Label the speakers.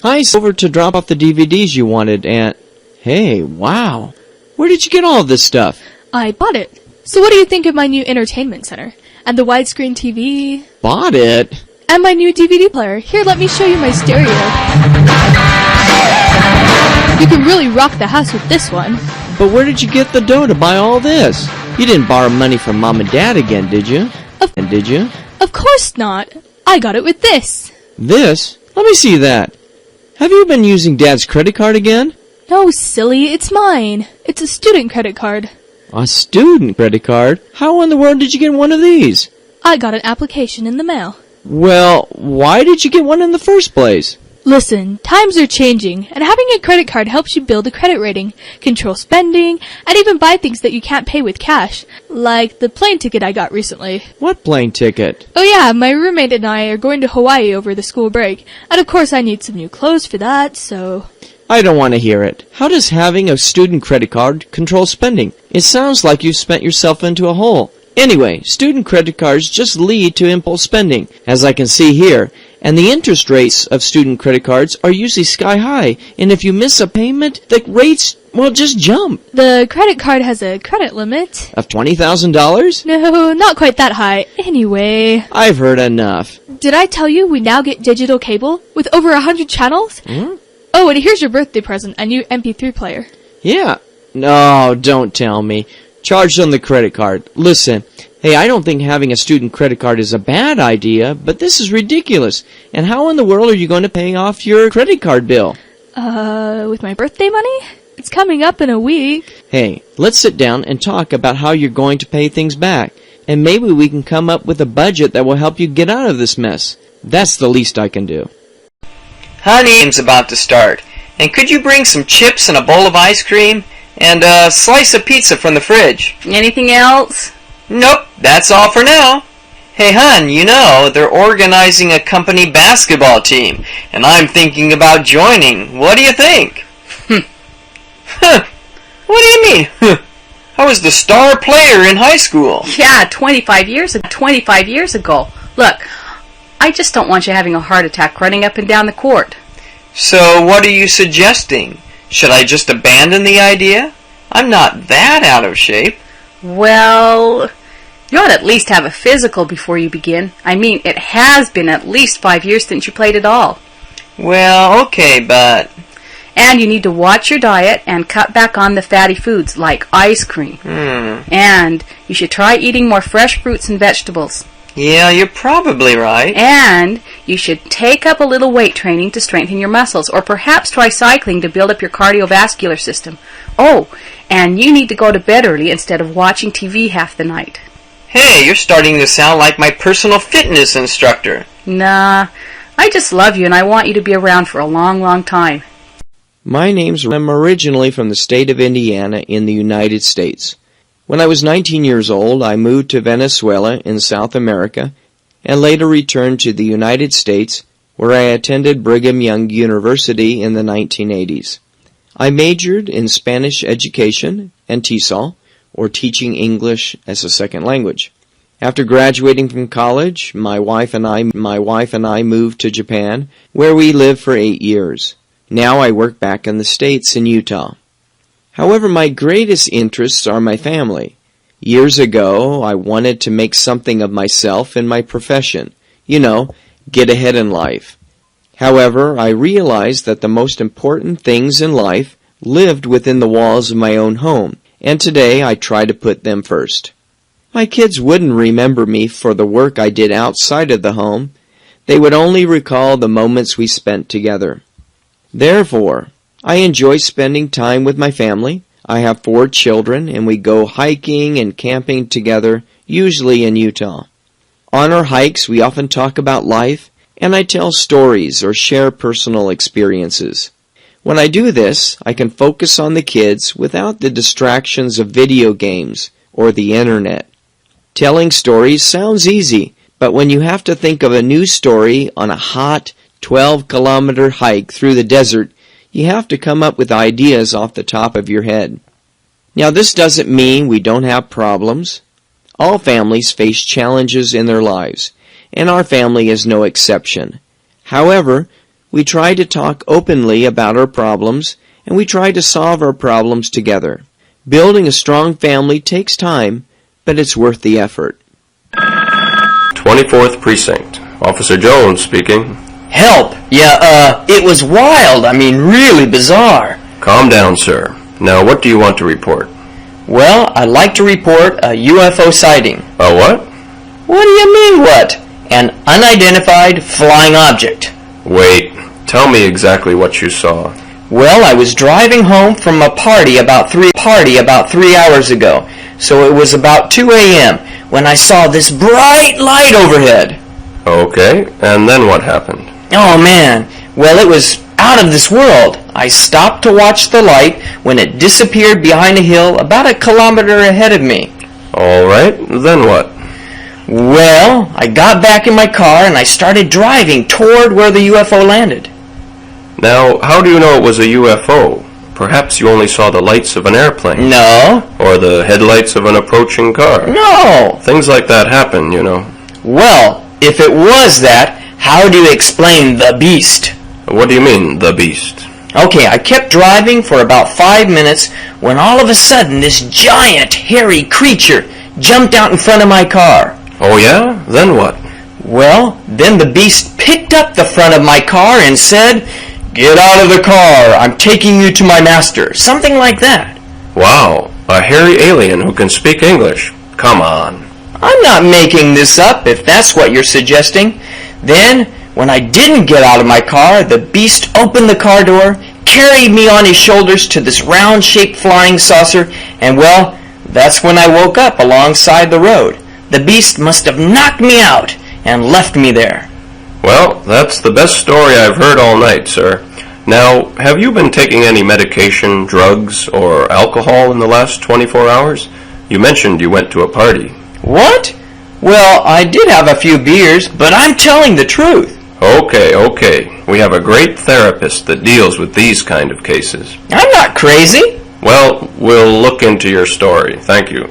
Speaker 1: I over to drop off the DVDs you wanted and... Hey, wow. Where did you get all of this stuff?
Speaker 2: I bought it. So what do you think of my new entertainment center? And the widescreen TV?
Speaker 1: Bought it?
Speaker 2: And my new DVD player. Here, let me show you my stereo. You can really rock the house with this one.
Speaker 1: But where did you get the dough to buy all this? You didn't borrow money from Mom and Dad again, did you?
Speaker 2: Of course not. I got it with this.
Speaker 1: This? Let me see that. Have you been using Dad's credit card again?
Speaker 2: No, silly, it's mine. It's a student credit card.
Speaker 1: A student credit card? How in the world did you get one of these?
Speaker 2: I got an application in the mail.
Speaker 1: Well, why did you get one in the first place?
Speaker 2: Listen, times are changing, and having a credit card helps you build a credit rating, control spending, and even buy things that you can't pay with cash, like the plane ticket I got recently.
Speaker 1: What plane ticket?
Speaker 2: Oh yeah, my roommate and I are going to Hawaii over the school break, and of course I need some new clothes for that, so...
Speaker 1: I don't want to hear it. How does having a student credit card control spending? It sounds like you've spent yourself into a hole. Anyway, student credit cards just lead to impulse spending, as I can see here. And the interest rates of student credit cards are usually sky high. And if you miss a payment, the rates, well, just jump.
Speaker 2: The credit card has a credit limit.
Speaker 1: Of $20,000?
Speaker 2: No, not quite that high. Anyway.
Speaker 1: I've heard enough.
Speaker 2: Did I tell you we now get digital cable with over 100 channels? Oh, and here's your birthday present, a new MP3 player.
Speaker 1: Yeah. No, don't tell me. Charged on the credit card. Listen, hey, I don't think having a student credit card is a bad idea, but this is ridiculous. And how in the world are you going to pay off your credit card bill?
Speaker 2: With my birthday money? It's coming up in a week.
Speaker 1: Hey, let's sit down and talk about how you're going to pay things back. And maybe we can come up with a budget that will help you get out of this mess. That's the least I can do.
Speaker 3: Honey, game's about to start. And could you bring some chips and a bowl of ice cream? And a slice of pizza from the fridge.
Speaker 4: Anything else?
Speaker 3: Nope, that's all for now. Hey, hon, you know, they're organizing a company basketball team, and I'm thinking about joining. What do you think? Huh. What do you mean? I was the star player in high school.
Speaker 4: Yeah, 25 years ago. Look, I just don't want you having a heart attack running up and down the court.
Speaker 3: So what are you suggesting? Should I just abandon the idea? I'm not that out of shape.
Speaker 4: Well, you ought to at least have a physical before you begin. I mean, it has been at least 5 years since you played at all.
Speaker 3: Well, okay, but...
Speaker 4: And you need to watch your diet and cut back on the fatty foods like ice cream. And you should try eating more fresh fruits and vegetables.
Speaker 3: Yeah, you're probably right.
Speaker 4: And you should take up a little weight training to strengthen your muscles, or perhaps try cycling to build up your cardiovascular system. Oh, and you need to go to bed early instead of watching TV half the night.
Speaker 3: Hey, you're starting to sound like my personal fitness instructor.
Speaker 4: Nah, I just love you and I want you to be around for a long, long time.
Speaker 1: I'm originally from the state of Indiana in the United States. When I was 19 years old, I moved to Venezuela in South America and later returned to the United States, where I attended Brigham Young University in the 1980s. I majored in Spanish education and TESOL, or teaching English as a second language. After graduating from college, my wife and I moved to Japan, where we lived for 8 years. Now I work back in the States in Utah. However, my greatest interests are my family. Years ago, I wanted to make something of myself in my profession. You know, get ahead in life. However, I realized that the most important things in life lived within the walls of my own home, and today I try to put them first. My kids wouldn't remember me for the work I did outside of the home. They would only recall the moments we spent together. Therefore, I enjoy spending time with my family. I have 4 children, and we go hiking and camping together, usually in Utah. On our hikes, we often talk about life, and I tell stories or share personal experiences. When I do this, I can focus on the kids without the distractions of video games or the internet. Telling stories sounds easy, but when you have to think of a new story on a hot 12-kilometer hike through the desert, you have to come up with ideas off the top of your head. Now, this doesn't mean we don't have problems. All families face challenges in their lives, and our family is no exception. However, We try to talk openly about our problems, and we try to solve our problems together. Building a strong family takes time, but it's worth the effort.
Speaker 5: 24th Precinct. Officer Jones speaking.
Speaker 3: Help! Yeah, it was wild. I mean, really bizarre.
Speaker 5: Calm down, sir. Now, what do you want to report?
Speaker 3: Well, I'd like to report a UFO sighting.
Speaker 5: A what?
Speaker 3: What do you mean, what? An unidentified flying object.
Speaker 5: Wait, tell me exactly what you saw.
Speaker 3: Well, I was driving home from a party about 3 hours ago, so it was about 2 a.m. when I saw this bright light overhead.
Speaker 5: Okay, and then what happened?
Speaker 3: Oh man, well it was out of this world. I stopped to watch the light when it disappeared behind a hill about a kilometer ahead of me.
Speaker 5: All right, then what?
Speaker 3: Well, I got back in my car and I started driving toward where the UFO landed.
Speaker 5: Now, how do you know it was a UFO? Perhaps you only saw the lights of an airplane.
Speaker 3: No.
Speaker 5: Or the headlights of an approaching car.
Speaker 3: No.
Speaker 5: Things like that happen, you know.
Speaker 3: Well, if it was that, how do you explain the beast?
Speaker 5: What do you mean, the beast?
Speaker 3: Okay, I kept driving for about 5 minutes when all of a sudden this giant, hairy creature jumped out in front of my car.
Speaker 5: Oh yeah? Then what?
Speaker 3: Well, then the beast picked up the front of my car and said, "Get out of the car, I'm taking you to my master." Something like that.
Speaker 5: Wow, a hairy alien who can speak English. Come on.
Speaker 3: I'm not making this up, if that's what you're suggesting. Then, when I didn't get out of my car, the beast opened the car door, carried me on his shoulders to this round-shaped flying saucer, and well, that's when I woke up alongside the road. The beast must have knocked me out and left me there.
Speaker 5: Well, that's the best story I've heard all night, sir. Now, have you been taking any medication, drugs, or alcohol in the last 24 hours? You mentioned you went to a party.
Speaker 3: What? Well, I did have a few beers, but I'm telling the truth.
Speaker 5: Okay. We have a great therapist that deals with these kind of cases.
Speaker 3: I'm not crazy.
Speaker 5: Well, we'll look into your story. Thank you.